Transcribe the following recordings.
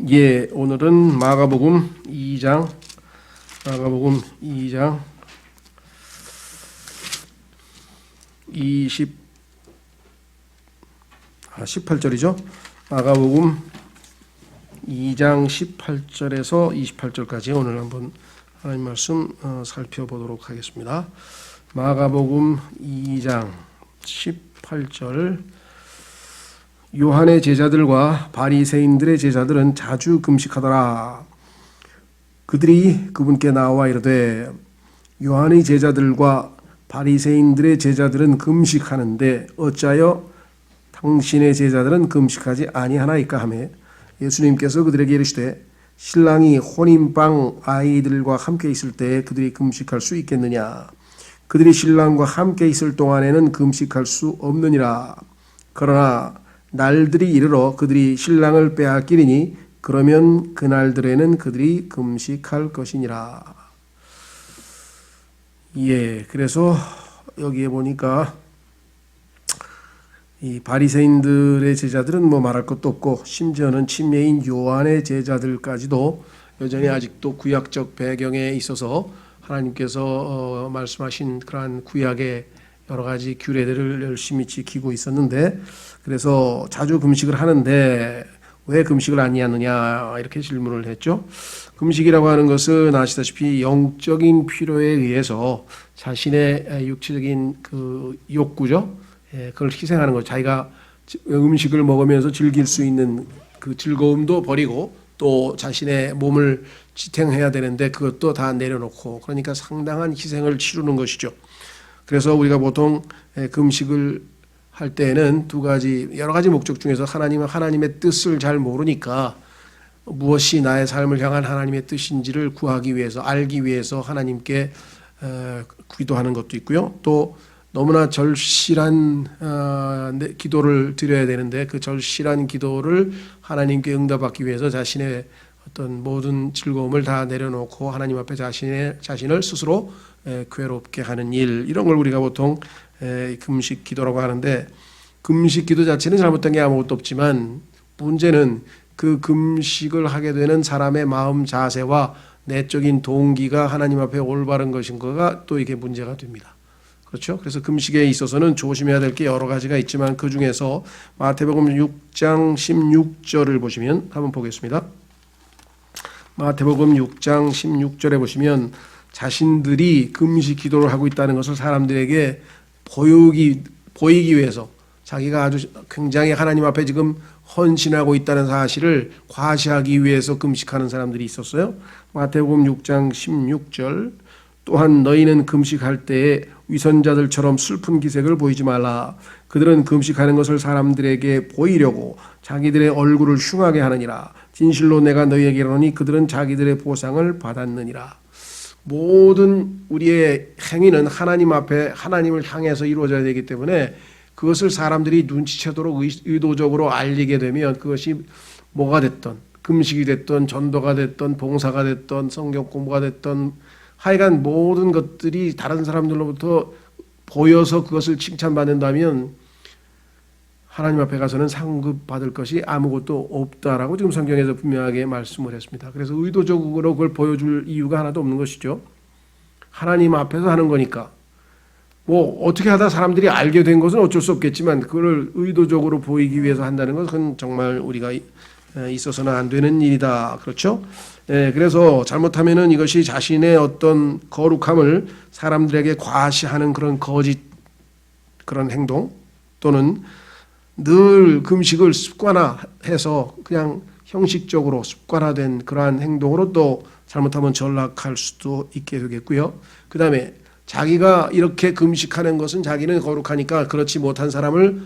예, 오늘은 마가복음 2장 18절이죠. 마가복음 2장 18절에서 28절까지 오늘 한번 하나님 말씀 살펴보도록 하겠습니다. 마가복음 2장 18절. 요한의 제자들과 바리새인들의 제자들은 자주 금식하더라. 그들이 그분께 나와 이르되 요한의 제자들과 바리새인들의 제자들은 금식하는데 어찌하여 당신의 제자들은 금식하지 아니하나이까 하매 예수님께서 그들에게 이르시되 신랑이 혼인방 아이들과 함께 있을 때 그들이 금식할 수 있겠느냐. 그들이 신랑과 함께 있을 동안에는 금식할 수 없느니라. 그러나 날들이 이르러 그들이 신랑을 빼앗기리니 그러면 그날들에는 그들이 금식할 것이니라. 예, 그래서 여기에 보니까 이 바리새인들의 제자들은 뭐 말할 것도 없고 심지어는 침례인 요한의 제자들까지도 여전히 아직도 구약적 배경에 있어서 하나님께서 말씀하신 그러한 구약의 여러 가지 규례들을 열심히 지키고 있었는데, 그래서 자주 금식을 하는데 왜 금식을 아니하느냐 이렇게 질문을 했죠. 금식이라고 하는 것은 아시다시피 영적인 필요에 의해서 자신의 육체적인 그 욕구죠. 그걸 희생하는 거죠. 자기가 음식을 먹으면서 즐길 수 있는 그 즐거움도 버리고 또 자신의 몸을 지탱해야 되는데 그것도 다 내려놓고, 그러니까 상당한 희생을 치르는 것이죠. 그래서 우리가 보통 금식을 할 때에는 여러 가지 목적 중에서 하나님의 뜻을 잘 모르니까 무엇이 나의 삶을 향한 하나님의 뜻인지를 구하기 위해서, 알기 위해서 하나님께 기도하는 것도 있고요. 또 너무나 절실한 기도를 드려야 되는데 그 절실한 기도를 하나님께 응답받기 위해서 자신의 어떤 모든 즐거움을 다 내려놓고 하나님 앞에 자신을 스스로 괴롭게 하는 일, 이런 걸 우리가 보통 금식 기도라고 하는데, 금식 기도 자체는 잘못된 게 아무것도 없지만 문제는 그 금식을 하게 되는 사람의 마음 자세와 내적인 동기가 하나님 앞에 올바른 것인가가 또 이게 문제가 됩니다. 그렇죠? 그래서 금식에 있어서는 조심해야 될 게 여러 가지가 있지만 그 중에서 마태복음 6장 16절을 보시면 한번 보겠습니다. 마태복음 6장 16절에 보시면 자신들이 금식 기도를 하고 있다는 것을 사람들에게 보이기 위해서, 자기가 아주 굉장히 하나님 앞에 지금 헌신하고 있다는 사실을 과시하기 위해서 금식하는 사람들이 있었어요. 마태복음 6장 16절. 또한 너희는 금식할 때에 위선자들처럼 슬픈 기색을 보이지 말라. 그들은 금식하는 것을 사람들에게 보이려고 자기들의 얼굴을 흉하게 하느니라. 진실로 내가 너희에게 이르노니 그들은 자기들의 보상을 받았느니라. 모든 우리의 행위는 하나님 앞에 하나님을 향해서 이루어져야 되기 때문에 그것을 사람들이 눈치채도록 의도적으로 알리게 되면 그것이 뭐가 됐던, 금식이 됐던, 전도가 됐던, 봉사가 됐던, 성경 공부가 됐던, 하여간 모든 것들이 다른 사람들로부터 보여서 그것을 칭찬받는다면 하나님 앞에 가서는 상급받을 것이 아무것도 없다라고 지금 성경에서 분명하게 말씀을 했습니다. 그래서 의도적으로 그걸 보여줄 이유가 하나도 없는 것이죠. 하나님 앞에서 하는 거니까. 뭐 어떻게 하다 사람들이 알게 된 것은 어쩔 수 없겠지만 그걸 의도적으로 보이기 위해서 한다는 것은 정말 우리가 있어서는 안 되는 일이다. 그렇죠? 그래서 잘못하면은 이것이 자신의 어떤 거룩함을 사람들에게 과시하는 그런 거짓 그런 행동, 또는 늘 금식을 습관화해서 그냥 형식적으로 습관화된 그러한 행동으로 또 잘못하면 전락할 수도 있게 되겠고요. 그 다음에 자기가 이렇게 금식하는 것은 자기는 거룩하니까 그렇지 못한 사람을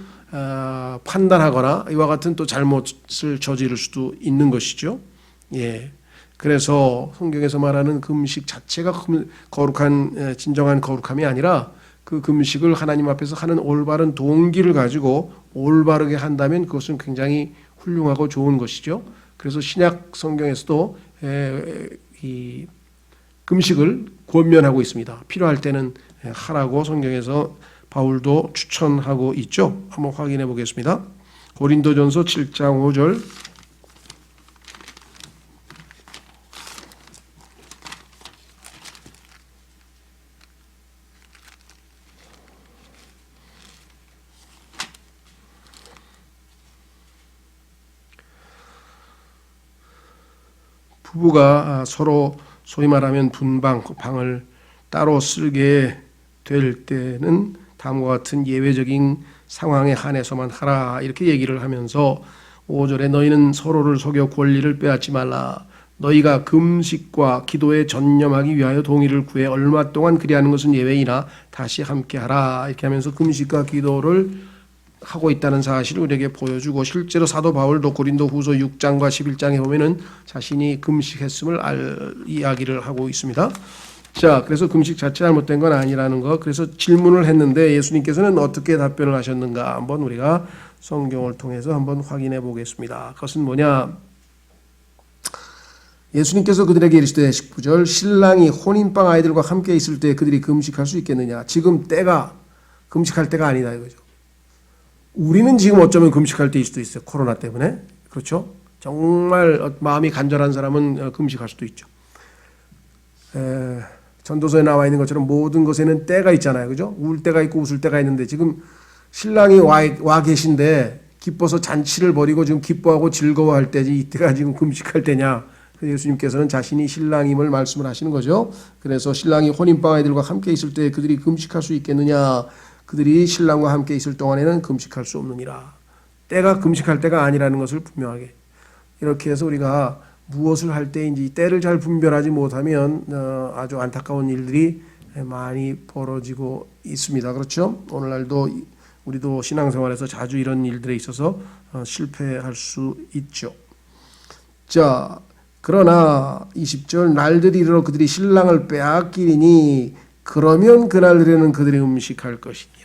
판단하거나 이와 같은 또 잘못을 저지를 수도 있는 것이죠. 예. 그래서 성경에서 말하는 금식 자체가 거룩한, 진정한 거룩함이 아니라 그 금식을 하나님 앞에서 하는 올바른 동기를 가지고 올바르게 한다면 그것은 굉장히 훌륭하고 좋은 것이죠. 그래서 신약 성경에서도 이 금식을 권면하고 있습니다. 필요할 때는 하라고 성경에서 바울도 추천하고 있죠. 한번 확인해 보겠습니다. 고린도전서 7장 5절. 부부가 서로 소위 말하면 방을 따로 쓰게 될 때는 다음과 같은 예외적인 상황에 한해서만 하라 이렇게 얘기를 하면서 5절에 너희는 서로를 속여 권리를 빼앗지 말라. 너희가 금식과 기도에 전념하기 위하여 동의를 구해 얼마 동안 그리하는 것은 예외이나 다시 함께하라. 이렇게 하면서 금식과 기도를 하고 있다는 사실을 우리에게 보여주고, 실제로 사도 바울도 고린도후서 6장과 11장에 보면은 자신이 금식했음을 이야기를 하고 있습니다. 자, 그래서 금식 자체 잘못된 건 아니라는 거. 그래서 질문을 했는데 예수님께서는 어떻게 답변을 하셨는가 한번 우리가 성경을 통해서 한번 확인해 보겠습니다. 그것은 뭐냐? 예수님께서 그들에게 이르시되 19절 신랑이 혼인방 아이들과 함께 있을 때 그들이 금식할 수 있겠느냐? 지금 때가 금식할 때가 아니다 이거죠. 우리는 지금 어쩌면 금식할 때일 수도 있어요. 코로나 때문에. 그렇죠? 정말 마음이 간절한 사람은 금식할 수도 있죠. 전도서에 나와 있는 것처럼 모든 것에는 때가 있잖아요. 그죠? 울 때가 있고 웃을 때가 있는데 지금 신랑이 와 계신데 기뻐서 잔치를 벌이고 지금 기뻐하고 즐거워할 때지 이때가 지금 금식할 때냐? 예수님께서는 자신이 신랑임을 말씀을 하시는 거죠. 그래서 신랑이 혼인방 아이들과 함께 있을 때 그들이 금식할 수 있겠느냐? 그들이 신랑과 함께 있을 동안에는 금식할 수 없느니라. 때가 금식할 때가 아니라는 것을 분명하게. 이렇게 해서 우리가 무엇을 할 때인지 때를 잘 분별하지 못하면 아주 안타까운 일들이 많이 벌어지고 있습니다. 그렇죠? 오늘날도 우리도 신앙생활에서 자주 이런 일들에 있어서 실패할 수 있죠. 자, 그러나 20절 날들이 이르러 그들이 신랑을 빼앗기리니 그러면 그날들에는 그들이 음식할 것이니라.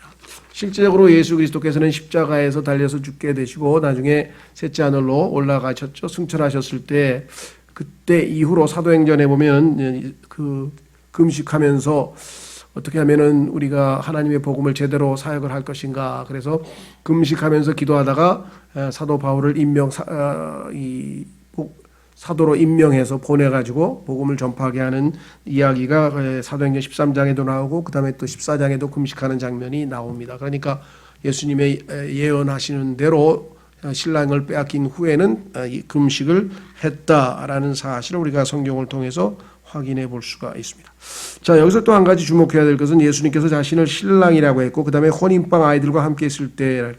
실제적으로 예수 그리스도께서는 십자가에서 달려서 죽게 되시고 나중에 셋째 하늘로 올라가셨죠. 승천하셨을 때 그때 이후로 사도행전에 보면 그 금식하면서 어떻게 하면은 우리가 하나님의 복음을 제대로 사역을 할 것인가. 그래서 금식하면서 기도하다가 사도 바울을 사도로 임명해서 보내가지고 복음을 전파하게 하는 이야기가 사도행전 13장에도 나오고 그 다음에 또 14장에도 금식하는 장면이 나옵니다. 그러니까 예수님의 예언하시는 대로 신랑을 빼앗긴 후에는 금식을 했다라는 사실을 우리가 성경을 통해서 확인해 볼 수가 있습니다. 자, 여기서 또 한 가지 주목해야 될 것은 예수님께서 자신을 신랑이라고 했고 그 다음에 혼인방 아이들과 함께 있을 때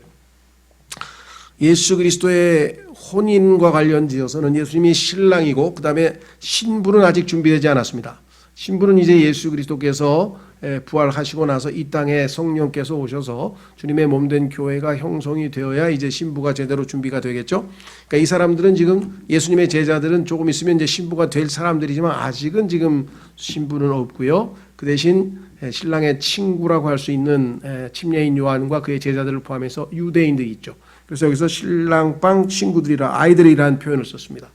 예수 그리스도의 혼인과 관련지어서는 예수님이 신랑이고 그 다음에 신부는 아직 준비되지 않았습니다. 신부는 이제 예수 그리스도께서 부활하시고 나서 이 땅에 성령께서 오셔서 주님의 몸된 교회가 형성이 되어야 이제 신부가 제대로 준비가 되겠죠. 그러니까 이 사람들은 지금 예수님의 제자들은 조금 있으면 이제 신부가 될 사람들이지만 아직은 지금 신부는 없고요. 그 대신 신랑의 친구라고 할 수 있는 침례인 요한과 그의 제자들을 포함해서 유대인들이 있죠. 그래서 여기서 신랑방 친구들이라 아이들이라는 표현을 썼습니다.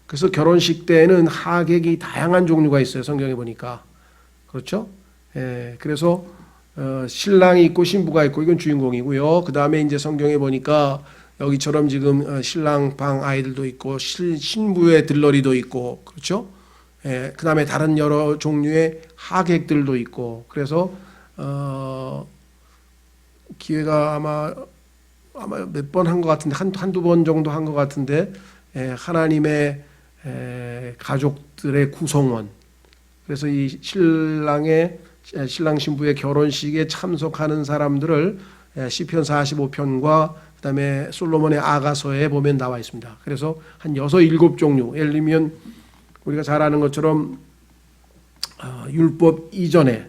그래서 결혼식 때에는 하객이 다양한 종류가 있어요. 성경에 보니까. 그렇죠? 그래서 신랑이 있고 신부가 있고 이건 주인공이고요. 그 다음에 이제 성경에 보니까 여기처럼 지금 신랑방 아이들도 있고 신부의 들러리도 있고 그렇죠? 그 다음에 다른 여러 종류의 하객들도 있고 그래서 기회가 아마 몇 번 한 것 같은데 한두 번 정도 한 것 같은데 하나님의 가족들의 구성원 그래서 이 신랑 신부의 결혼식에 참석하는 사람들을 시편 45편과 그다음에 솔로몬의 아가서에 보면 나와 있습니다. 그래서 한 6, 7종류 예를 들면 우리가 잘 아는 것처럼 율법 이전에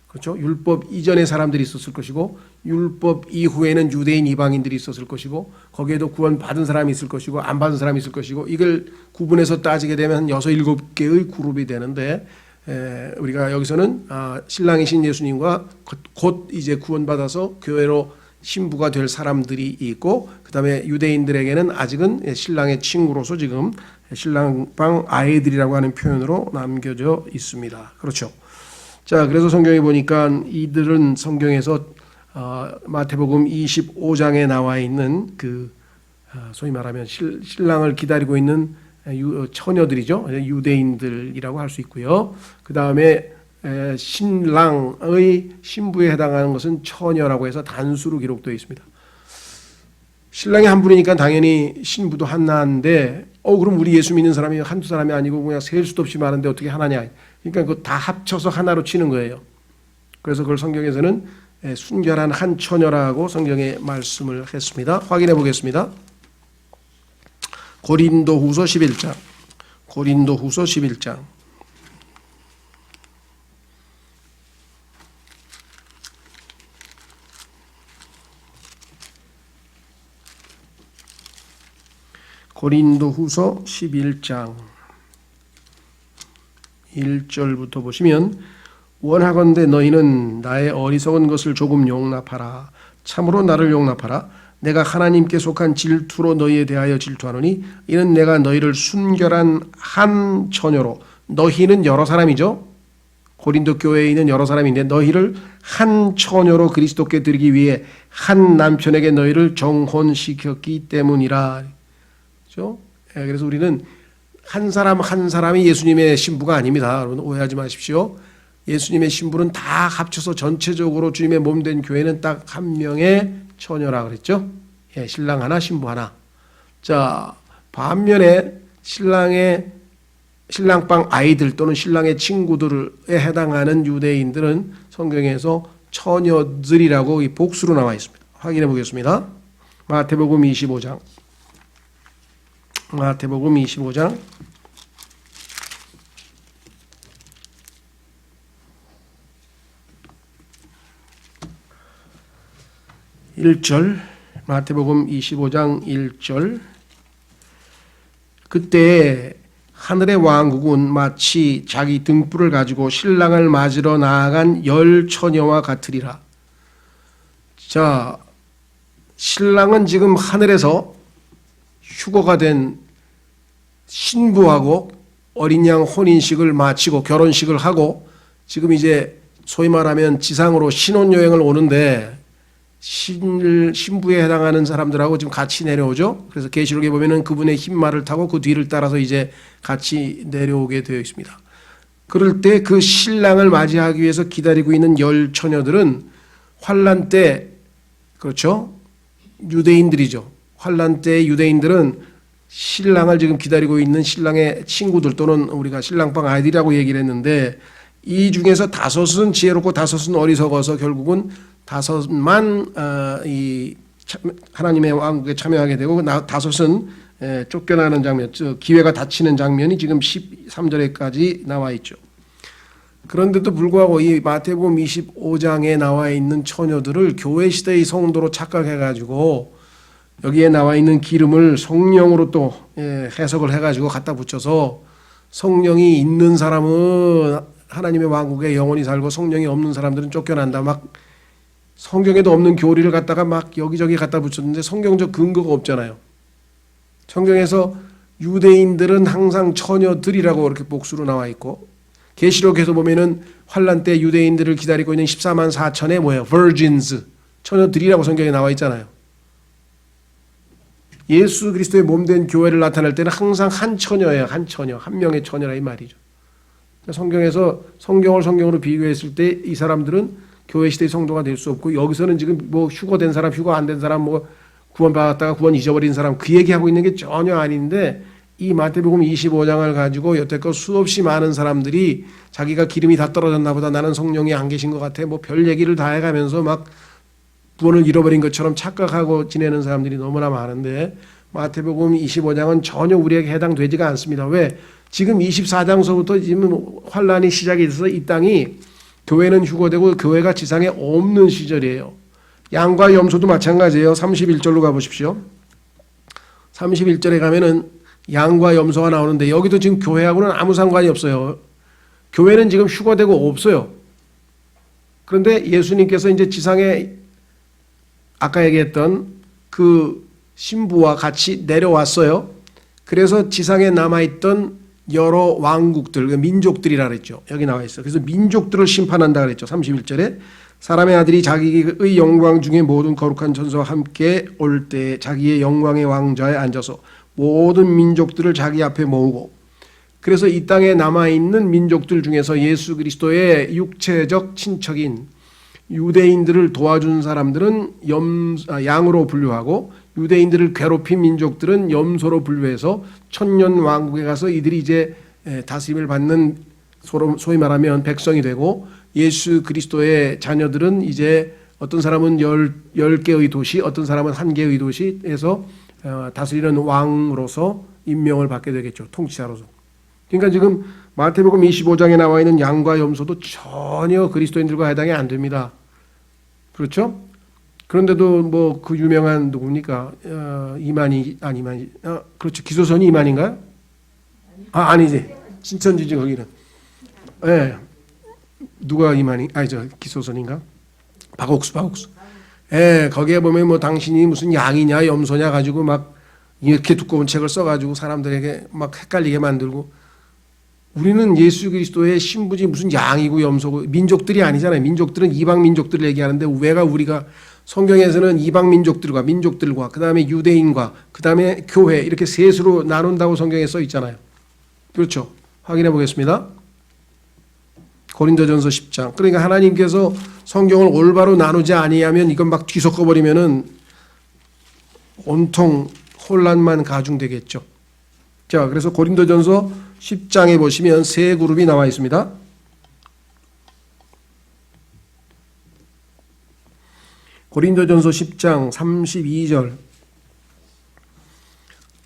그렇죠? 율법 이전에 사람들이 있었을 것이고 율법 이후에는 유대인 이방인들이 있었을 것이고 거기에도 구원 받은 사람이 있을 것이고 안 받은 사람이 있을 것이고 이걸 구분해서 따지게 되면 한 6, 7개의 그룹이 되는데 우리가 여기서는 신랑이신 예수님과 곧 이제 구원받아서 교회로 신부가 될 사람들이 있고 그 다음에 유대인들에게는 아직은 신랑의 친구로서 지금 신랑방 아이들이라고 하는 표현으로 남겨져 있습니다. 그렇죠. 자, 그래서 성경에 보니까 이들은 성경에서 마태복음 25장에 나와 있는 그 소위 말하면 신랑을 기다리고 있는 처녀들이죠. 유대인들이라고 할 수 있고요. 그 다음에 신랑의 신부에 해당하는 것은 처녀라고 해서 단수로 기록되어 있습니다. 신랑이 한 분이니까 당연히 신부도 하나인데 그럼 우리 예수 믿는 사람이 한두 사람이 아니고 그냥 셀 수도 없이 많은데 어떻게 하나냐. 그러니까 그거 다 합쳐서 하나로 치는 거예요. 그래서 그걸 성경에서는 순결한 한 처녀라고 성경에 말씀을 했습니다. 확인해 보겠습니다. 고린도후서 11장. 고린도후서 11장. 고린도후서 11장 1절부터 보시면 원하건대 너희는 나의 어리석은 것을 조금 용납하라. 참으로 나를 용납하라. 내가 하나님께 속한 질투로 너희에 대하여 질투하노니 이는 내가 너희를 순결한 한 처녀로, 너희는 여러 사람이죠. 고린도 교회에 있는 여러 사람인데 너희를 한 처녀로 그리스도께 드리기 위해 한 남편에게 너희를 정혼시켰기 때문이라. 그렇죠? 그래서 우리는 한 사람 한 사람이 예수님의 신부가 아닙니다. 여러분 오해하지 마십시오. 예수님의 신부는 다 합쳐서 전체적으로 주님의 몸 된 교회는 딱 한 명의 처녀라 그랬죠. 신랑 하나 신부 하나. 자, 반면에 신랑방 아이들 또는 신랑의 친구들에 해당하는 유대인들은 성경에서 처녀들이라고 이 복수로 나와 있습니다. 확인해 보겠습니다. 마태복음 25장. 마태복음 25장 1절. 마태복음 25장 1절. 그때 하늘의 왕국은 마치 자기 등불을 가지고 신랑을 맞으러 나아간 열 처녀와 같으리라. 자, 신랑은 지금 하늘에서 휴거가 된 신부하고 어린 양 혼인식을 마치고 결혼식을 하고 지금 이제 소위 말하면 지상으로 신혼여행을 오는데 신부에 해당하는 사람들하고 지금 같이 내려오죠. 그래서 계시록에 보면은 그분의 흰말을 타고 그 뒤를 따라서 이제 같이 내려오게 되어 있습니다. 그럴 때 그 신랑을 맞이하기 위해서 기다리고 있는 열 처녀들은 환란 때, 그렇죠? 유대인들이죠. 환란 때 유대인들은 신랑을 지금 기다리고 있는 신랑의 친구들 또는 우리가 신랑방 아이들이라고 얘기를 했는데 이 중에서 다섯은 지혜롭고 다섯은 어리석어서 결국은 다섯만 하나님의 왕국에 참여하게 되고 다섯은 쫓겨나는 장면, 기회가 닫히는 장면이 지금 13절에까지 나와 있죠. 그런데도 불구하고 이 마태복음 25장에 나와 있는 처녀들을 교회 시대의 성도로 착각해가지고 여기에 나와 있는 기름을 성령으로 또 해석을 해가지고 갖다 붙여서 성령이 있는 사람은 하나님의 왕국에 영원히 살고 성령이 없는 사람들은 쫓겨난다. 막 성경에도 없는 교리를 갖다가 막 여기저기 갖다 붙였는데 성경적 근거가 없잖아요. 성경에서 유대인들은 항상 처녀들이라고 이렇게 복수로 나와 있고 계시록에서 보면은 환란 때 유대인들을 기다리고 있는 14만 4천의 뭐예요? virgins, 처녀들이라고 성경에 나와 있잖아요. 예수 그리스도의 몸된 교회를 나타낼 때는 항상 한 처녀예요. 한 처녀, 한 명의 처녀라 이 말이죠. 성경에서 성경을 성경으로 비교했을 때 이 사람들은 교회 시대의 성도가 될 수 없고 여기서는 지금 뭐 휴거된 사람, 휴거 안 된 사람, 뭐 구원받았다가 구원 잊어버린 사람 그 얘기하고 있는 게 전혀 아닌데 이 마태복음 25장을 가지고 여태껏 수없이 많은 사람들이 자기가 기름이 다 떨어졌나 보다 나는 성령이 안 계신 것 같아 뭐 별 얘기를 다 해가면서 막 구원을 잃어버린 것처럼 착각하고 지내는 사람들이 너무나 많은데 마태복음 25장은 전혀 우리에게 해당되지가 않습니다. 왜? 지금 24장서부터 지금 환란이 시작이 돼서 이 땅이 교회는 휴거되고 교회가 지상에 없는 시절이에요. 양과 염소도 마찬가지예요. 31절로 가보십시오. 31절에 가면은 양과 염소가 나오는데 여기도 지금 교회하고는 아무 상관이 없어요. 교회는 지금 휴거되고 없어요. 그런데 예수님께서 이제 지상에 아까 얘기했던 그 신부와 같이 내려왔어요. 그래서 지상에 남아있던 여러 왕국들, 민족들이라 그랬죠. 여기 나와 있어요. 그래서 민족들을 심판한다 그랬죠. 31절에 사람의 아들이 자기의 영광 중에 모든 거룩한 전서와 함께 올 때 자기의 영광의 왕좌에 앉아서 모든 민족들을 자기 앞에 모으고 그래서 이 땅에 남아있는 민족들 중에서 예수 그리스도의 육체적 친척인 유대인들을 도와준 사람들은 양으로 분류하고 유대인들을 괴롭힌 민족들은 염소로 분류해서 천년 왕국에 가서 이들이 이제 다스림을 받는 소위 말하면 백성이 되고, 예수 그리스도의 자녀들은 이제 어떤 사람은 10개의 도시, 어떤 사람은 1개의 도시에서 다스리는 왕으로서 임명을 받게 되겠죠. 통치자로서. 그러니까 지금 마태복음 25장에 나와 있는 양과 염소도 전혀 그리스도인들과 해당이 안 됩니다. 그렇죠? 그런데도 뭐 그 유명한 누굽니까? 그렇죠. 기소선이 이만인가요? 아니지. 신천지지 거기는. 예. 누가 이만이? 기소선인가? 박옥수. 예, 거기에 보면 뭐 당신이 무슨 양이냐 염소냐 가지고 막 이렇게 두꺼운 책을 써가지고 사람들에게 막 헷갈리게 만들고, 우리는 예수 그리스도의 신부지 무슨 양이고 염소고, 민족들이 아니잖아요. 민족들은 이방 민족들을 얘기하는데 우리가 성경에서는 이방 민족들과 그 다음에 유대인과 그 다음에 교회 이렇게 셋으로 나눈다고 성경에 써 있잖아요. 그렇죠? 확인해 보겠습니다. 고린도전서 10장. 그러니까 하나님께서 성경을 올바로 나누지 아니하면 이건 막 뒤섞어 버리면은 온통 혼란만 가중되겠죠. 자, 그래서 고린도전서 10장에 보시면 세 그룹이 나와 있습니다. 고린도전서 10장 32절.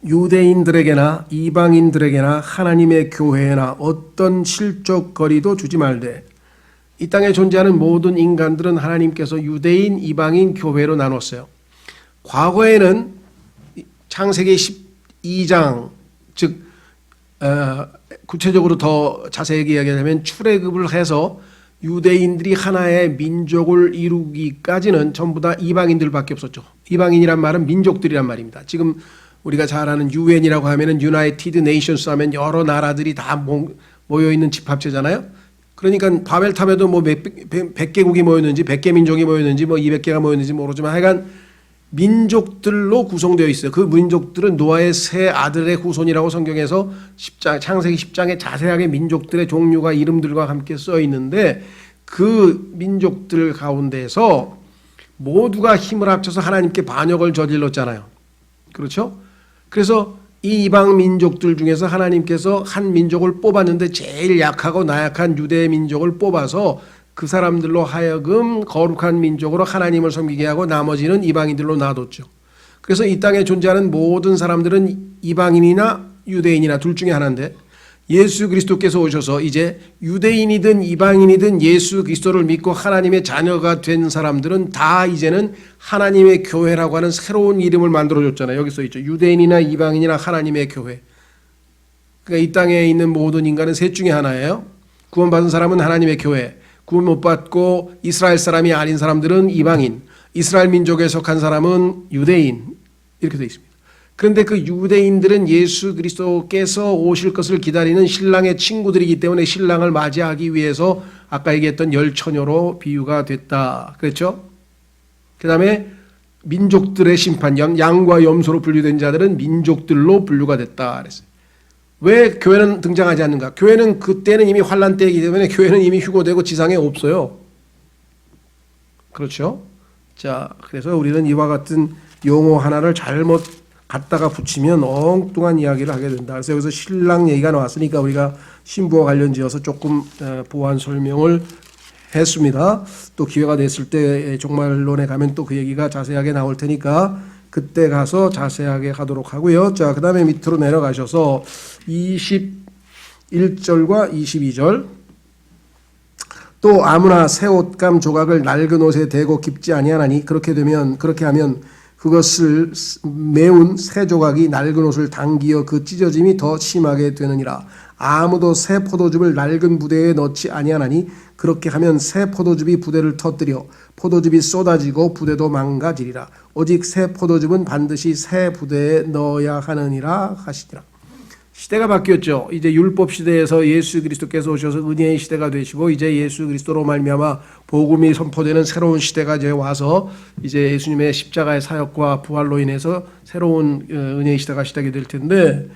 유대인들에게나 이방인들에게나 하나님의 교회에나 어떤 실족거리도 주지 말되. 이 땅에 존재하는 모든 인간들은 하나님께서 유대인, 이방인, 교회로 나눴어요. 과거에는 창세기 12장, 즉 구체적으로 더 자세하게 이야기하자면 출애굽을 해서 유대인들이 하나의 민족을 이루기까지는 전부 다 이방인들밖에 없었죠. 이방인이란 말은 민족들이란 말입니다. 지금 우리가 잘 아는 유엔이라고 하면은 유나이티드 네이션스 하면 여러 나라들이 다 모여 있는 집합체잖아요. 그러니까 바벨탑에도 뭐 100개국이 모였는지 100개 민족이 모였는지 뭐 200개가 모였는지 모르지만 하여간 민족들로 구성되어 있어요. 그 민족들은 노아의 세 아들의 후손이라고 성경에서 창세기 10장에 자세하게 민족들의 종류가 이름들과 함께 써 있는데, 그 민족들 가운데서 모두가 힘을 합쳐서 하나님께 반역을 저질렀잖아요. 그렇죠? 그래서 이 이방 민족들 중에서 하나님께서 한 민족을 뽑았는데 제일 약하고 나약한 유대 민족을 뽑아서 그 사람들로 하여금 거룩한 민족으로 하나님을 섬기게 하고 나머지는 이방인들로 놔뒀죠. 그래서 이 땅에 존재하는 모든 사람들은 이방인이나 유대인이나 둘 중에 하나인데, 예수 그리스도께서 오셔서 이제 유대인이든 이방인이든 예수 그리스도를 믿고 하나님의 자녀가 된 사람들은 다 이제는 하나님의 교회라고 하는 새로운 이름을 만들어줬잖아요. 여기 써 있죠. 유대인이나 이방인이나 하나님의 교회. 그러니까 이 땅에 있는 모든 인간은 셋 중에 하나예요. 구원받은 사람은 하나님의 교회, 구원 못 받고 이스라엘 사람이 아닌 사람들은 이방인, 이스라엘 민족에 속한 사람은 유대인, 이렇게 되어 있습니다. 그런데 그 유대인들은 예수 그리스도께서 오실 것을 기다리는 신랑의 친구들이기 때문에 신랑을 맞이하기 위해서 아까 얘기했던 열처녀로 비유가 됐다. 그렇죠? 그 다음에 민족들의 심판, 양과 염소로 분류된 자들은 민족들로 분류가 됐다. 그랬어요. 왜 교회는 등장하지 않는가? 교회는 그때는 이미 환란 때이기 때문에 교회는 이미 휴고되고 지상에 없어요. 그렇죠? 자, 그래서 우리는 이와 같은 용어 하나를 잘못 갖다가 붙이면 엉뚱한 이야기를 하게 된다. 그래서 여기서 신랑 얘기가 나왔으니까 우리가 신부와 관련지어서 조금 보완 설명을 했습니다. 또 기회가 됐을 때 종말론에 가면 또 그 얘기가 자세하게 나올 테니까 그때 가서 자세하게 하도록 하고요. 자, 그 다음에 밑으로 내려가셔서 21절과 22절. 또 아무나 새 옷감 조각을 낡은 옷에 대고 깁지 아니하나니 그렇게 하면 그것을 메운 새 조각이 낡은 옷을 당기어 그 찢어짐이 더 심하게 되느니라. 아무도 새 포도즙을 낡은 부대에 넣지 아니하나니 그렇게 하면 새 포도즙이 부대를 터뜨려 포도즙이 쏟아지고 부대도 망가지리라. 오직 새 포도즙은 반드시 새 부대에 넣어야 하느니라 하시니라. 시대가 바뀌었죠. 이제 율법 시대에서 예수 그리스도께서 오셔서 은혜의 시대가 되시고 이제 예수 그리스도로 말미암아 복음이 선포되는 새로운 시대가 이제 와서 이제 예수님의 십자가의 사역과 부활로 인해서 새로운 은혜의 시대가 시작이 될 텐데,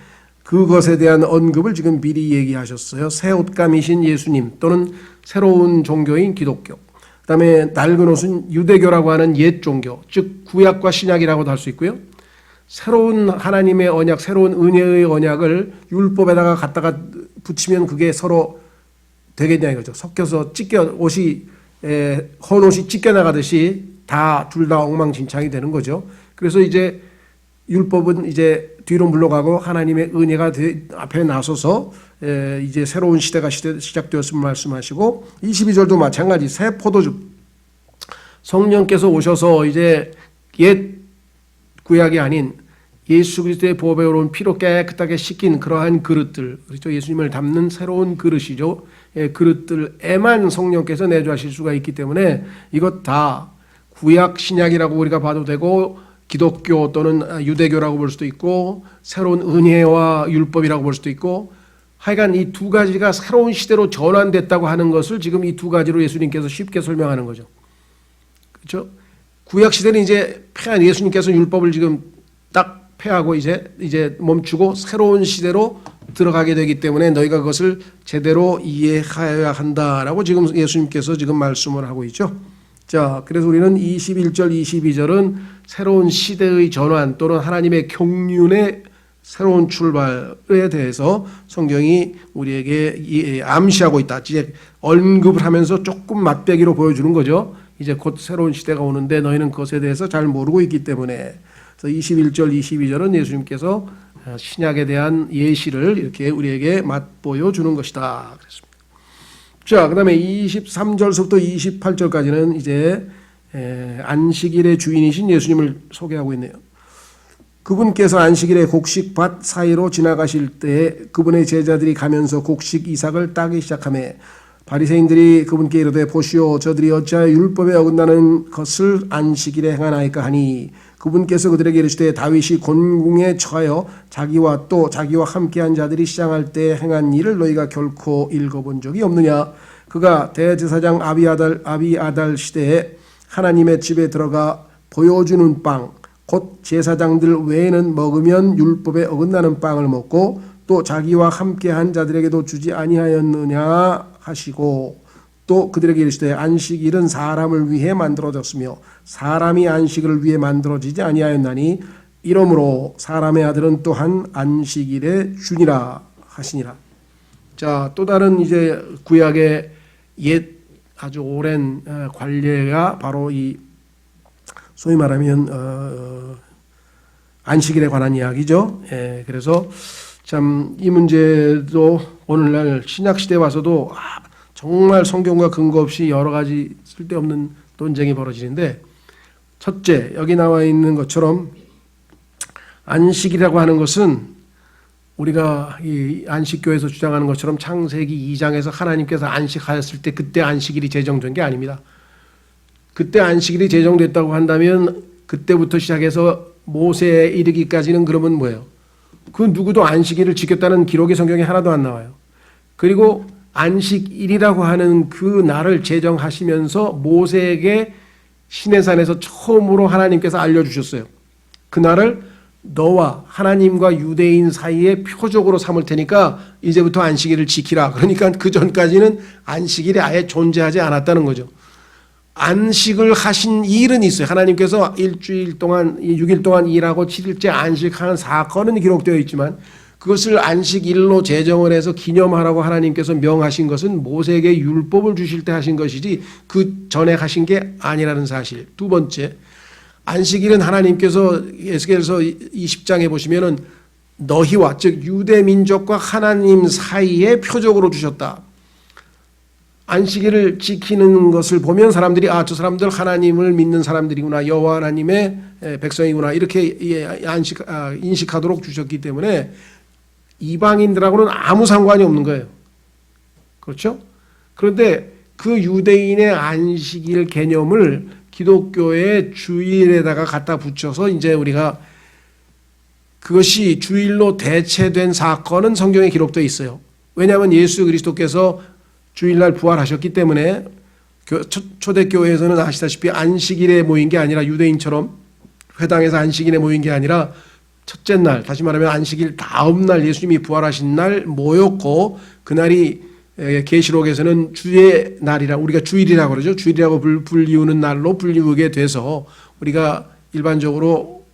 그것에 대한 언급을 지금 미리 얘기하셨어요. 새 옷감이신 예수님 또는 새로운 종교인 기독교. 그다음에 낡은 옷은 유대교라고 하는 옛 종교, 즉 구약과 신약이라고도 할 수 있고요. 새로운 하나님의 언약, 새로운 은혜의 언약을 율법에다가 갖다가 붙이면 그게 서로 되겠냐 이거죠. 섞여서 헌 옷이 찢겨나가듯이 둘 다 엉망진창이 되는 거죠. 그래서 이제 율법은 이제 뒤로 물러가고 하나님의 은혜가 앞에 나서서 이제 새로운 시대가 시작되었음을 말씀하시고, 22절도 마찬가지. 새 포도주, 성령께서 오셔서 이제 옛 구약이 아닌 예수 그리스도의 보배로 온 피로 깨끗하게 씻긴 그러한 그릇들, 그렇죠? 예수님을 담는 새로운 그릇이죠. 그릇들에만 성령께서 내주하실 수가 있기 때문에 이것 다 구약 신약이라고 우리가 봐도 되고, 기독교 또는 유대교라고 볼 수도 있고, 새로운 은혜와 율법이라고 볼 수도 있고, 하여간 이 두 가지가 새로운 시대로 전환됐다고 하는 것을 지금 이 두 가지로 예수님께서 쉽게 설명하는 거죠. 그렇죠? 구약 시대는 이제 예수님께서 율법을 지금 딱 폐하고 이제 멈추고 새로운 시대로 들어가게 되기 때문에 너희가 그것을 제대로 이해해야 한다라고 지금 예수님께서 지금 말씀을 하고 있죠. 자, 그래서 우리는 21절, 22절은 새로운 시대의 전환 또는 하나님의 경륜의 새로운 출발에 대해서 성경이 우리에게 암시하고 있다. 이제 언급을 하면서 조금 맛배기로 보여주는 거죠. 이제 곧 새로운 시대가 오는데 너희는 그것에 대해서 잘 모르고 있기 때문에. 그래서 21절, 22절은 예수님께서 신약에 대한 예시를 이렇게 우리에게 맛보여 주는 것이다. 그랬습니다. 자, 그 다음에 23절서부터 28절까지는 이제 안식일의 주인이신 예수님을 소개하고 있네요. 그분께서 안식일에 곡식밭 사이로 지나가실 때 그분의 제자들이 가면서 곡식 이삭을 따기 시작하매 바리새인들이 그분께 이르되 보시오, 저들이 어찌하여 율법에 어긋나는 것을 안식일에 행하나이까 하니, 그분께서 그들에게 이르시되 다윗이 곤궁에 처하여 자기와 또 자기와 함께한 자들이 시장할 때 행한 일을 너희가 결코 읽어본 적이 없느냐. 그가 대제사장 아비아달 시대에 하나님의 집에 들어가 보여주는 빵 곧 제사장들 외에는 먹으면 율법에 어긋나는 빵을 먹고 또 자기와 함께한 자들에게도 주지 아니하였느냐 하시고, 또 그들에게 이르시되 안식일은 사람을 위해 만들어졌으며 사람이 안식을 위해 만들어지지 아니하였나니 이러므로 사람의 아들은 또한 안식일의 주니라 하시니라. 자, 또 다른 이제 구약의 옛 아주 오랜 관례가 바로 이 소위 말하면 안식일에 관한 이야기죠. 그래서 참 이 문제도 오늘날 신약 시대에 와서도 정말 성경과 근거 없이 여러 가지 쓸데없는 논쟁이 벌어지는데, 첫째, 여기 나와 있는 것처럼 안식이라고 하는 것은 우리가 이 안식교에서 주장하는 것처럼 창세기 2장에서 하나님께서 안식하였을 때 그때 안식일이 제정된 게 아닙니다. 그때 안식일이 제정됐다고 한다면 그때부터 시작해서 모세에 이르기까지는 그러면 뭐예요? 그 누구도 안식일을 지켰다는 기록이 성경에 하나도 안 나와요. 그리고 안식일이라고 하는 그 날을 제정하시면서 모세에게 시내산에서 처음으로 하나님께서 알려주셨어요. 그 날을 너와 하나님과 유대인 사이에 표적으로 삼을 테니까 이제부터 안식일을 지키라. 그러니까 그 전까지는 안식일이 아예 존재하지 않았다는 거죠. 안식을 하신 일은 있어요. 하나님께서 일주일 동안 6일 동안 일하고 7일째 안식하는 사건은 기록되어 있지만 그것을 안식일로 제정을 해서 기념하라고 하나님께서 명하신 것은 모세에게 율법을 주실 때 하신 것이지 그 전에 하신 게 아니라는 사실. 두 번째, 안식일은 하나님께서 에스겔서 20장에 보시면은 너희와 즉 유대 민족과 하나님 사이에 표적으로 주셨다. 안식일을 지키는 것을 보면 사람들이 저 사람들 하나님을 믿는 사람들이구나, 여호와 하나님의 백성이구나, 이렇게 인식하도록 주셨기 때문에 이방인들하고는 아무 상관이 없는 거예요. 그렇죠? 그런데 그 유대인의 안식일 개념을 기독교의 주일에다가 갖다 붙여서 이제 우리가 그것이 주일로 대체된 사건은 성경에 기록되어 있어요. 왜냐하면 예수 그리스도께서 주일날 부활하셨기 때문에 초대교회에서는 아시다시피 안식일에 모인 게 아니라 유대인처럼 회당에서 안식일에 모인 게 아니라 첫째 날, 다시 말하면 안식일 다음 날 예수님이 부활하신 날 모였고, 그날이 계시록에서는 주의 날이라, 우리가 주일이라고 그러죠. 주일이라고 불리우는 날로 불리우게 돼서 우리가 일반적으로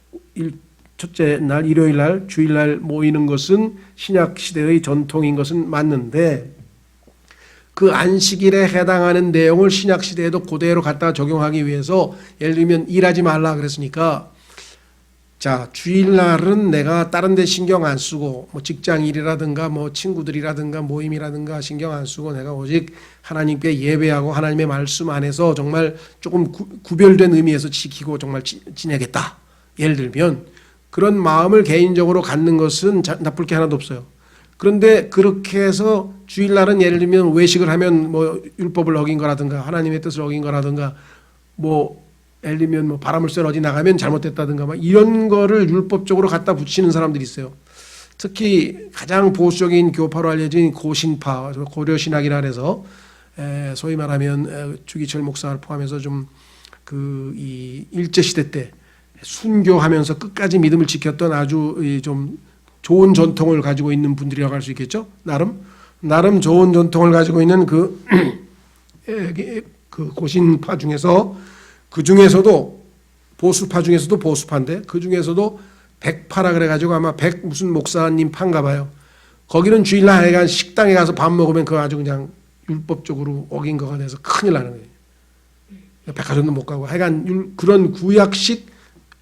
첫째 날 일요일 날 주일날 모이는 것은 신약 시대의 전통인 것은 맞는데 그 안식일에 해당하는 내용을 신약 시대에도 그대로 갖다가 적용하기 위해서 예를 들면 일하지 말라 그랬으니까 자 주일날은 내가 다른 데 신경 안 쓰고 뭐 직장 일이라든가 뭐 친구들이라든가 모임이라든가 신경 안 쓰고 내가 오직 하나님께 예배하고 하나님의 말씀 안에서 정말 조금 구별된 의미에서 지키고 정말 지내겠다. 예를 들면 그런 마음을 개인적으로 갖는 것은 나쁠 게 하나도 없어요. 그런데 그렇게 해서 주일날은 예를 들면 외식을 하면 뭐 율법을 어긴 거라든가 하나님의 뜻을 어긴 거라든가 뭐 예를 들면 뭐 바람을 쐬러 어디 나가면 잘못됐다든가 막 이런 거를 율법적으로 갖다 붙이는 사람들이 있어요. 특히 가장 보수적인 교파로 알려진 고신파, 고려신학이라 해서 소위 말하면 주기철 목사를 포함해서 좀 그 이 일제 시대 때 순교하면서 끝까지 믿음을 지켰던 아주 좀 좋은 전통을 가지고 있는 분들이라고 할 수 있겠죠. 나름 좋은 전통을 가지고 있는 그 고신파 중에서 그 중에서도 보수파 중에서도 보수파인데 그 중에서도 백파라 그래가지고 아마 백 무슨 목사님 파인가 봐요. 거기는 주일날 하여간 식당에 가서 밥 먹으면 그거 아주 그냥 율법적으로 어긴 거가 돼서 큰일 나는 거예요. 백화점도 못 가고 하여간 그런 구약식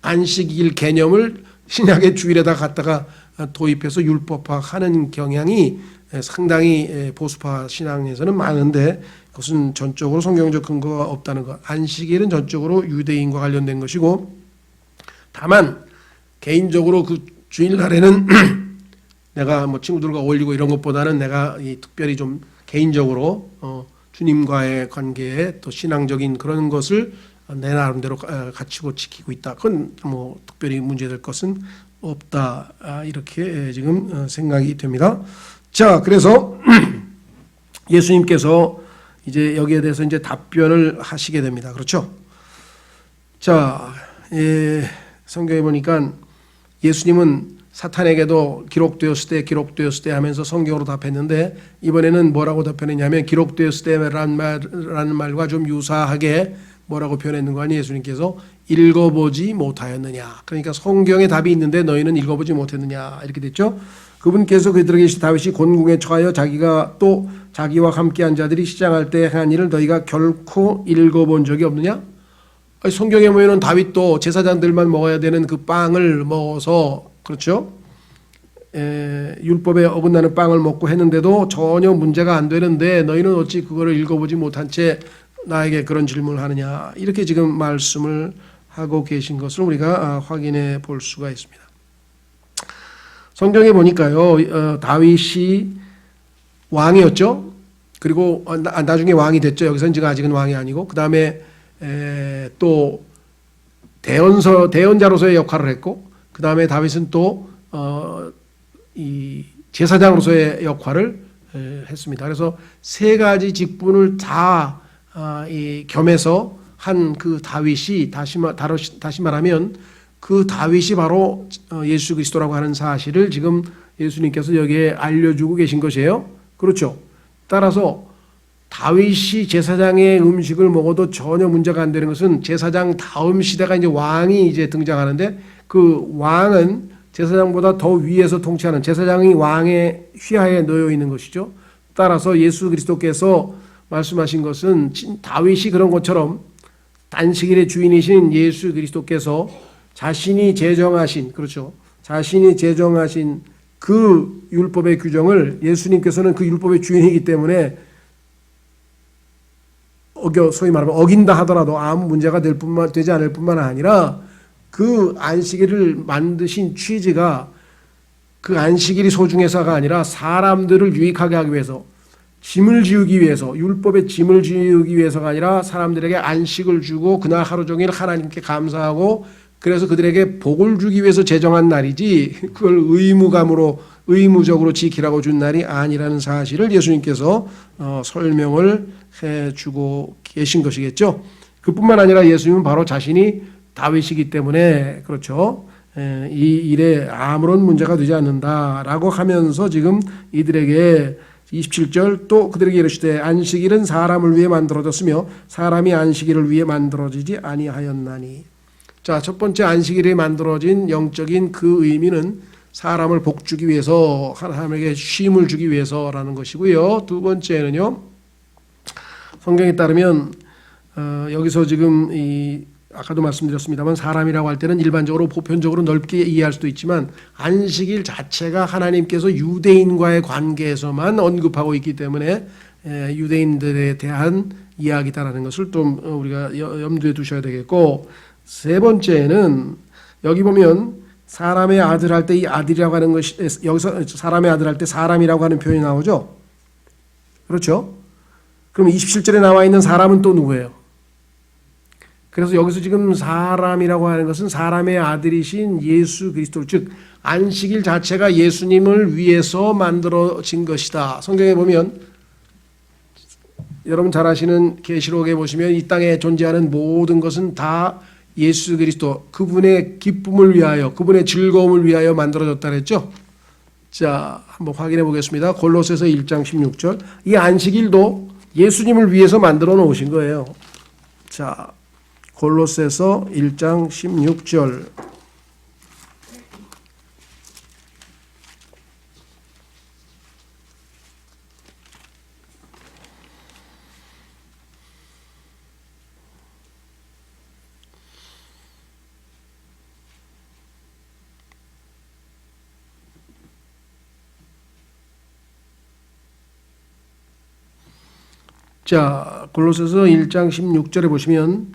안식일 개념을 신약의 주일에다 갖다가 도입해서 율법화하는 경향이 상당히 보수파 신앙에서는 많은데 그것은 전적으로 성경적 근거가 없다는 것. 안식일은 전적으로 유대인과 관련된 것이고 다만 개인적으로 그 주일날에는 내가 뭐 친구들과 어울리고 이런 것보다는 내가 특별히 좀 개인적으로 주님과의 관계에 또 신앙적인 그런 것을 내 나름대로 갖추고 지키고 있다. 그건 뭐 특별히 문제될 것은 없다. 이렇게 지금 생각이 됩니다. 자, 그래서 예수님께서 이제 여기에 대해서 이제 답변을 하시게 됩니다. 그렇죠? 자, 성경에 보니까 예수님은 사탄에게도 기록되었을 때 하면서 성경으로 답했는데 이번에는 뭐라고 답변했냐면 기록되었을 때라는 말과 좀 유사하게 뭐라고 표현했는 거 아니에요? 예수님께서 읽어보지 못하였느냐. 그러니까 성경에 답이 있는데 너희는 읽어보지 못했느냐. 이렇게 됐죠. 그분께서 그들에게 다윗이 곤궁에 처하여 자기가 또 자기와 함께한 자들이 시장할 때 행한 일을 너희가 결코 읽어본 적이 없느냐. 아니, 성경에 보면 다윗도 제사장들만 먹어야 되는 그 빵을 먹어서 그렇죠. 율법에 어긋나는 빵을 먹고 했는데도 전혀 문제가 안 되는데 너희는 어찌 그거를 읽어보지 못한 채 나에게 그런 질문을 하느냐. 이렇게 지금 말씀을 하고 계신 것을 우리가 확인해 볼 수가 있습니다. 성경에 보니까요. 다윗이 왕이었죠. 그리고 나중에 왕이 됐죠. 여기서는 지금 아직은 왕이 아니고 그 다음에 또 대언자로서의 역할을 했고 그 다음에 다윗은 또 이 제사장으로서의 역할을 했습니다. 그래서 세 가지 직분을 다 겸해서 한 그 다윗이 다시 말하면 그 다윗이 바로 예수 그리스도라고 하는 사실을 지금 예수님께서 여기에 알려주고 계신 것이에요. 그렇죠. 따라서 다윗이 제사장의 음식을 먹어도 전혀 문제가 안 되는 것은 제사장 다음 시대가 이제 왕이 이제 등장하는데 그 왕은 제사장보다 더 위에서 통치하는 제사장이 왕의 휘하에 놓여 있는 것이죠. 따라서 예수 그리스도께서 말씀하신 것은 다윗이 그런 것처럼 안식일의 주인이신 예수 그리스도께서 자신이 제정하신 그렇죠. 자신이 제정하신 그 율법의 규정을 예수님께서는 그 율법의 주인이기 때문에 소위 말하면 어긴다 하더라도 아무 문제가 되지 않을 뿐만 아니라 그 안식일을 만드신 취지가 그 안식일이 소중해서가 아니라 사람들을 유익하게 하기 위해서 짐을 지우기 위해서 율법의 짐을 지우기 위해서가 아니라 사람들에게 안식을 주고 그날 하루 종일 하나님께 감사하고 그래서 그들에게 복을 주기 위해서 제정한 날이지 그걸 의무적으로 지키라고 준 날이 아니라는 사실을 예수님께서 설명을 해주고 계신 것이겠죠. 그뿐만 아니라 예수님은 바로 자신이 다윗이기 때문에 그렇죠. 이 일에 아무런 문제가 되지 않는다라고 하면서 지금 이들에게 27절 또 그들에게 이르시되 안식일은 사람을 위해 만들어졌으며 사람이 안식일을 위해 만들어지지 아니하였나니. 자, 첫 번째 안식일에 만들어진 영적인 그 의미는 사람을 복주기 위해서, 사람에게 쉼을 주기 위해서라는 것이고요. 두 번째는요, 성경에 따르면 여기서 지금 아까도 말씀드렸습니다만 사람이라고 할 때는 일반적으로 보편적으로 넓게 이해할 수도 있지만 안식일 자체가 하나님께서 유대인과의 관계에서만 언급하고 있기 때문에 유대인들에 대한 이야기다라는 것을 좀 우리가 염두에 두셔야 되겠고, 세 번째는 여기 보면 사람의 아들 할 때 이 아들이라고 하는 것이, 여기서 사람의 아들 할 때 사람이라고 하는 표현이 나오죠. 그렇죠? 그럼 27절에 나와 있는 사람은 또 누구예요? 그래서 여기서 지금 사람이라고 하는 것은 사람의 아들이신 예수 그리스도, 즉 안식일 자체가 예수님을 위해서 만들어진 것이다. 성경에 보면 여러분 잘 아시는 계시록에 보시면 이 땅에 존재하는 모든 것은 다 예수 그리스도, 그분의 기쁨을 위하여, 그분의 즐거움을 위하여 만들어졌다 그랬죠. 자, 한번 확인해 보겠습니다. 골로새서 1장 16절. 이 안식일도 예수님을 위해서 만들어 놓으신 거예요. 자, 골로새서 1장 16절. 자, 골로새서 1장 16절에 보시면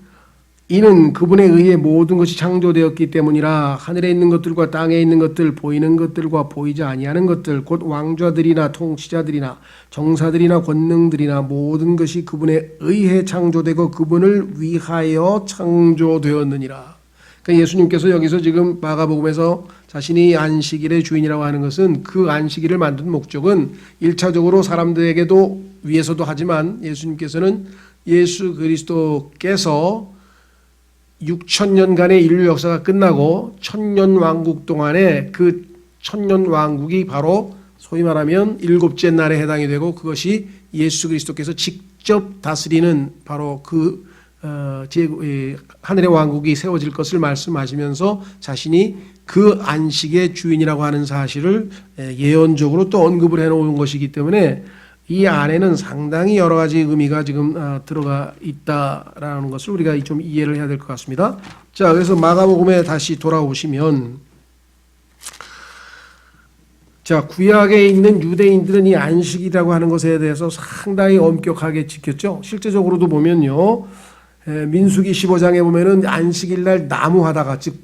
이는 그분에 의해 모든 것이 창조되었기 때문이라. 하늘에 있는 것들과 땅에 있는 것들, 보이는 것들과 보이지 아니하는 것들, 곧 왕좌들이나 통치자들이나 정사들이나 권능들이나 모든 것이 그분에 의해 창조되고 그분을 위하여 창조되었느니라. 그러니까 예수님께서 여기서 지금 마가복음에서 자신이 안식일의 주인이라고 하는 것은 그 안식일을 만든 목적은 1차적으로 사람들에게도 위해서도 하지만 예수님께서는 예수 그리스도께서 6,000년간의 인류 역사가 끝나고 1,000년 왕국 동안에 그 1,000년 왕국이 바로 소위 말하면 일곱째 날에 해당이 되고 그것이 예수 그리스도께서 직접 다스리는 바로 그 하늘의 왕국이 세워질 것을 말씀하시면서 자신이 그 안식의 주인이라고 하는 사실을 예언적으로 또 언급을 해놓은 것이기 때문에 이 안에는 상당히 여러 가지 의미가 지금 들어가 있다라는 것을 우리가 좀 이해를 해야 될 것 같습니다. 자, 그래서 마가복음에 다시 돌아오시면, 자, 구약에 있는 유대인들은 이 안식이라고 하는 것에 대해서 상당히 엄격하게 지켰죠. 실제적으로도 보면요, 민수기 15장에 보면은 안식일날 나무 하다가, 즉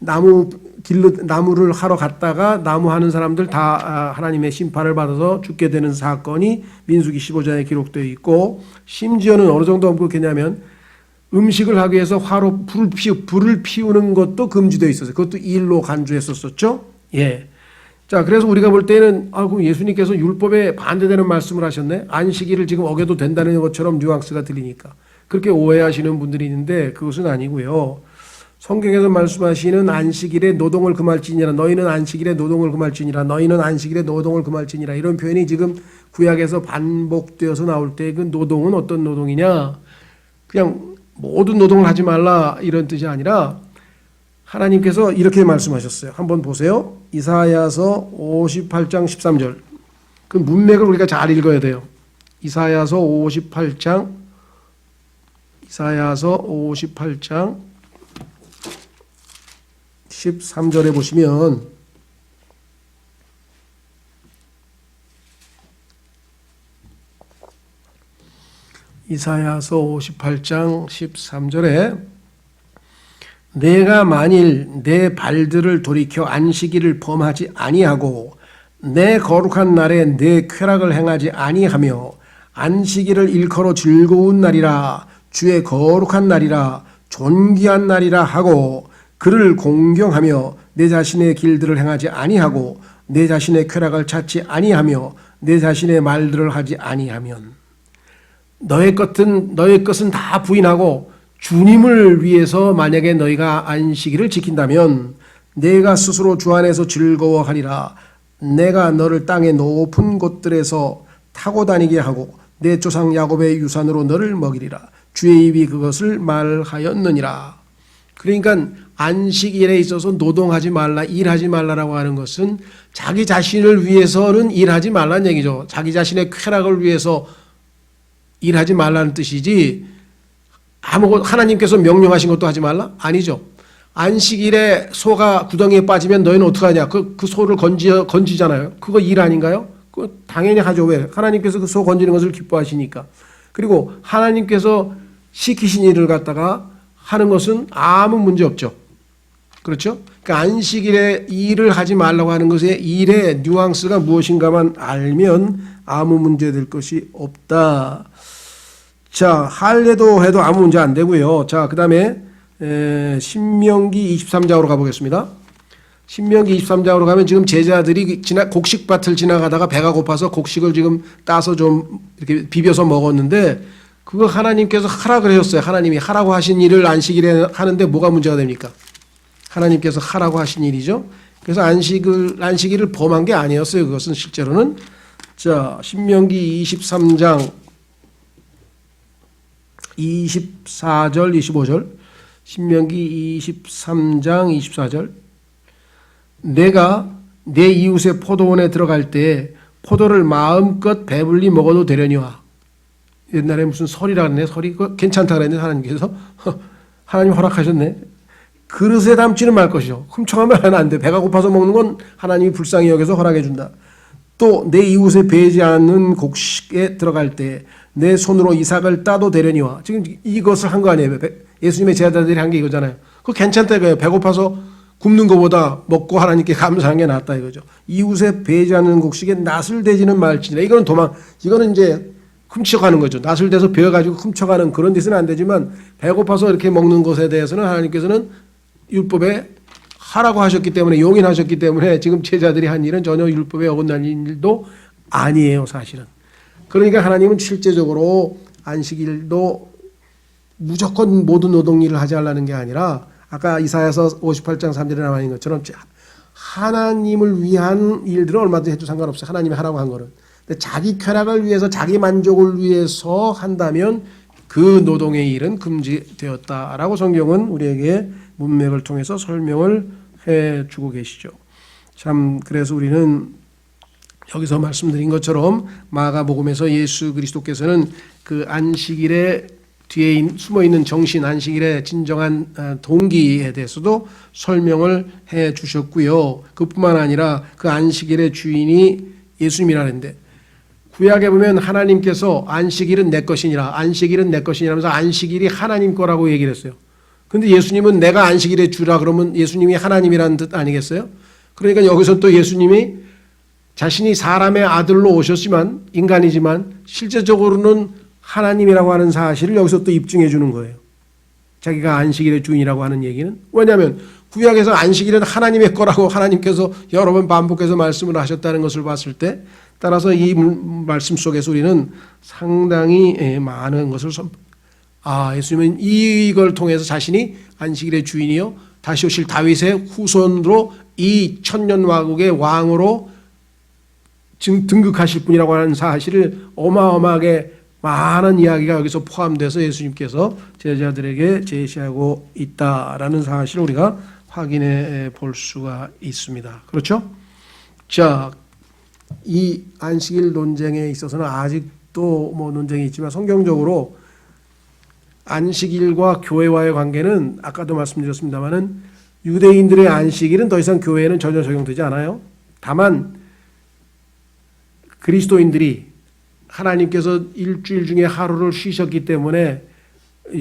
나무를 하러 갔다가 나무 하는 사람들 다 하나님의 심판을 받아서 죽게 되는 사건이 민수기 15장에 기록되어 있고, 심지어는 어느 정도 엄격했냐면 음식을 하기 위해서 화로 불을 피우는 것도 금지되어 있었어요. 그것도 일로 간주했었죠. 예. 자, 그래서 우리가 볼 때는 그럼 예수님께서 율법에 반대되는 말씀을 하셨네. 안식일을 지금 어겨도 된다는 것처럼 뉘앙스가 들리니까 그렇게 오해하시는 분들이 있는데 그것은 아니고요. 성경에서 말씀하시는 안식일에 노동을 금할지니라, 너희는 안식일에 노동을 금할지니라, 너희는 안식일에 노동을 금할지니라, 이런 표현이 지금 구약에서 반복되어서 나올 때 그 노동은 어떤 노동이냐, 그냥 모든 노동을 하지 말라 이런 뜻이 아니라 하나님께서 이렇게 말씀하셨어요. 한번 보세요. 이사야서 58장 13절. 그 문맥을 우리가 잘 읽어야 돼요. 이사야서 58장 13절에 보시면 이사야서 58장 13절에 내가 만일 내 발들을 돌이켜 안식일을 범하지 아니하고 내 거룩한 날에 내 쾌락을 행하지 아니하며 안식일을 일컬어 즐거운 날이라 주의 거룩한 날이라 존귀한 날이라 하고 그를 공경하며 내 자신의 길들을 행하지 아니하고 내 자신의 쾌락을 찾지 아니하며 내 자신의 말들을 하지 아니하면 너의 것은 다 부인하고 주님을 위해서 만약에 너희가 안식일을 지킨다면 내가 스스로 주 안에서 즐거워하리라. 내가 너를 땅의 높은 곳들에서 타고 다니게 하고 내 조상 야곱의 유산으로 너를 먹이리라. 주의 입이 그것을 말하였느니라. 그러니까 안식일에 있어서 노동하지 말라, 일하지 말라라고 하는 것은 자기 자신을 위해서는 일하지 말라는 얘기죠. 자기 자신의 쾌락을 위해서 일하지 말라는 뜻이지 아무것도 하나님께서 명령하신 것도 하지 말라? 아니죠. 안식일에 소가 구덩이에 빠지면 너희는 어떡하냐? 그 소를 건지잖아요. 그거 일 아닌가요? 그거 당연히 하죠. 왜? 하나님께서 그 소 건지는 것을 기뻐하시니까. 그리고 하나님께서 시키신 일을 갖다가 하는 것은 아무 문제 없죠. 그렇죠? 그러니까 안식일에 일을 하지 말라고 하는 것의 일의 뉘앙스가 무엇인가만 알면 아무 문제 될 것이 없다. 자, 할례도 해도 아무 문제 안 되고요. 자, 그 다음에 신명기 23장으로 가보겠습니다. 신명기 23장으로 가면 지금 제자들이 곡식밭을 지나가다가 배가 고파서 곡식을 지금 따서 좀 이렇게 비벼서 먹었는데 그거 하나님께서 하라고 하셨어요. 하나님이 하라고 하신 일을 안식일에 하는데 뭐가 문제가 됩니까? 하나님께서 하라고 하신 일이죠. 그래서 안식일을 범한 게 아니었어요. 그것은 실제로는. 자, 신명기 23장 24절 25절 신명기 23장 24절 내가 내 이웃의 포도원에 들어갈 때 포도를 마음껏 배불리 먹어도 되려니와. 옛날에 무슨 설이라 그랬네. 설이 괜찮다 그랬네. 하나님께서 하나님 허락하셨네. 그릇에 담지는 말 것이요. 훔쳐가면 안 돼. 배가 고파서 먹는 건 하나님이 불쌍히 여겨서 허락해 준다. 또 내 이웃에 배지 않는 곡식에 들어갈 때 내 손으로 이삭을 따도 되려니와. 지금 이것을 한 거 아니에요. 예수님의 제자들이 한 게 이거잖아요. 그거 괜찮다 이거예요. 배고파서 굶는 것보다 먹고 하나님께 감사한 게 낫다 이거죠. 이웃에 배지 않는 곡식에 낫을 대지는 말지니라. 이거는 이제 훔쳐가는 거죠. 낫을 대서 베어가지고 훔쳐가는 그런 짓은 안 되지만 배고파서 이렇게 먹는 것에 대해서는 하나님께서는 율법에 하라고 하셨기 때문에 용인하셨기 때문에 지금 제자들이 한 일은 전혀 율법에 어긋나는 일도 아니에요. 사실은. 그러니까 하나님은 실제적으로 안식일도 무조건 모든 노동일을 하지 않으라는 게 아니라 아까 이사야서 58장 3절에 나와 있는 것처럼 하나님을 위한 일들은 얼마든지 해도 상관없어요. 하나님이 하라고 한 거는. 근데 자기 쾌락을 위해서 자기 만족을 위해서 한다면 그 노동의 일은 금지되었다라고 성경은 우리에게 문맥을 통해서 설명을 해주고 계시죠. 참 그래서 우리는 여기서 말씀드린 것처럼 마가복음에서 예수 그리스도께서는 그 안식일에 뒤에 숨어있는 정신, 안식일의 진정한 동기에 대해서도 설명을 해 주셨고요. 그뿐만 아니라 그 안식일의 주인이 예수님이라는데 구약에 보면 하나님께서 안식일은 내 것이니라, 안식일은 내 것이니라 하면서 안식일이 하나님 거라고 얘기를 했어요. 근데 예수님은 내가 안식일의 주라 그러면 예수님이 하나님이라는 뜻 아니겠어요? 그러니까 여기서 또 예수님이 자신이 사람의 아들로 오셨지만 인간이지만 실제적으로는 하나님이라고 하는 사실을 여기서 또 입증해 주는 거예요. 자기가 안식일의 주인이라고 하는 얘기는. 왜냐하면 구약에서 안식일은 하나님의 거라고 하나님께서 여러 번 반복해서 말씀을 하셨다는 것을 봤을 때 따라서 이 말씀 속에서 우리는 상당히 많은 것을 예수님은 이걸 통해서 자신이 안식일의 주인이요 다시 오실 다윗의 후손으로 이 천년왕국의 왕으로 등극하실 분이라고 하는 사실을 어마어마하게 많은 이야기가 여기서 포함돼서 예수님께서 제자들에게 제시하고 있다라는 사실을 우리가 확인해 볼 수가 있습니다. 그렇죠? 자, 이 안식일 논쟁에 있어서는 아직도 논쟁이 있지만 성경적으로 안식일과 교회와의 관계는 아까도 말씀드렸습니다만은 유대인들의 안식일은 더 이상 교회에는 전혀 적용되지 않아요. 다만 그리스도인들이 하나님께서 일주일 중에 하루를 쉬셨기 때문에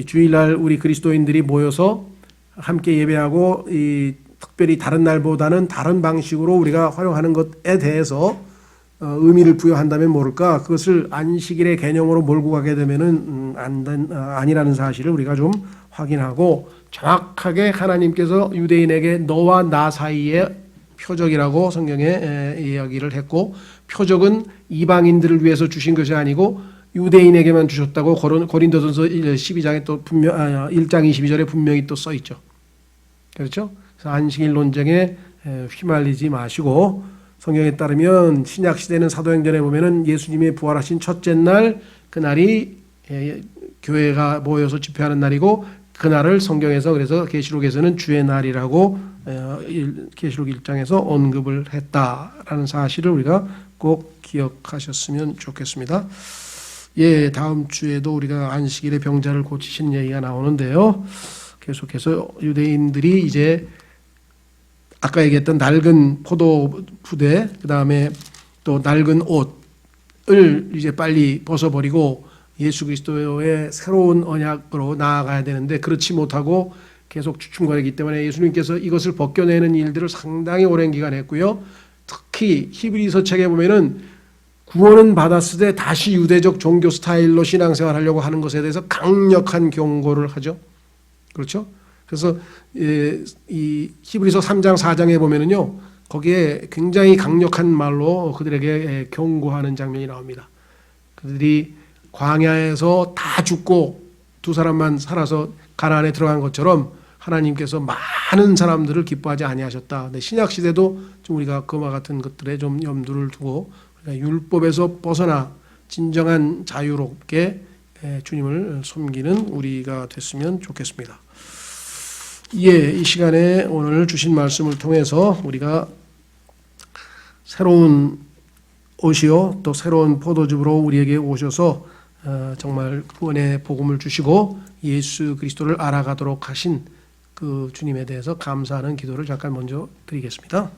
주일날 우리 그리스도인들이 모여서 함께 예배하고 특별히 다른 날보다는 다른 방식으로 우리가 활용하는 것에 대해서 의미를 부여한다면 모를까 그것을 안식일의 개념으로 몰고 가게 되면은 아니라는 사실을 우리가 좀 확인하고 정확하게 하나님께서 유대인에게 너와 나 사이에 표적이라고 성경에 이야기를 했고 표적은 이방인들을 위해서 주신 것이 아니고 유대인에게만 주셨다고 고린도전서 12장에 또 1장 22절에 분명히 또 써 있죠. 그렇죠? 그래서 안식일 논쟁에 휘말리지 마시고 성경에 따르면 신약 시대는 사도행전에 보면은 예수님이 부활하신 첫째 날 그날이 교회가 모여서 집회하는 날이고 그날을 성경에서 그래서 계시록에서는 주의 날이라고 계시록 1장에서 언급을 했다라는 사실을 우리가 꼭 기억하셨으면 좋겠습니다. 예, 다음 주에도 우리가 안식일에 병자를 고치신 얘기가 나오는데요. 계속해서 유대인들이 이제 아까 얘기했던 낡은 포도 부대, 그 다음에 또 낡은 옷을 이제 빨리 벗어버리고 예수 그리스도의 새로운 언약으로 나아가야 되는데 그렇지 못하고 계속 주춤거리기 때문에 예수님께서 이것을 벗겨내는 일들을 상당히 오랜 기간 했고요. 특히 히브리서 책에 보면은 구원은 받았으되 다시 유대적 종교 스타일로 신앙생활하려고 하는 것에 대해서 강력한 경고를 하죠. 그렇죠? 그래서 이 히브리서 3장 4장에 보면은요, 거기에 굉장히 강력한 말로 그들에게 경고하는 장면이 나옵니다. 그들이 광야에서 다 죽고 두 사람만 살아서 가나안에 들어간 것처럼 하나님께서 많은 사람들을 기뻐하지 아니하셨다. 근데 신약 시대도 좀 우리가 그와 같은 것들에 좀 염두를 두고 율법에서 벗어나 진정한 자유롭게 주님을 섬기는 우리가 됐으면 좋겠습니다. 예, 이 시간에 오늘 주신 말씀을 통해서 우리가 새로운 옷이요 또 새로운 포도즙으로 우리에게 오셔서 정말 구원의 복음을 주시고 예수 그리스도를 알아가도록 하신 그 주님에 대해서 감사하는 기도를 잠깐 먼저 드리겠습니다.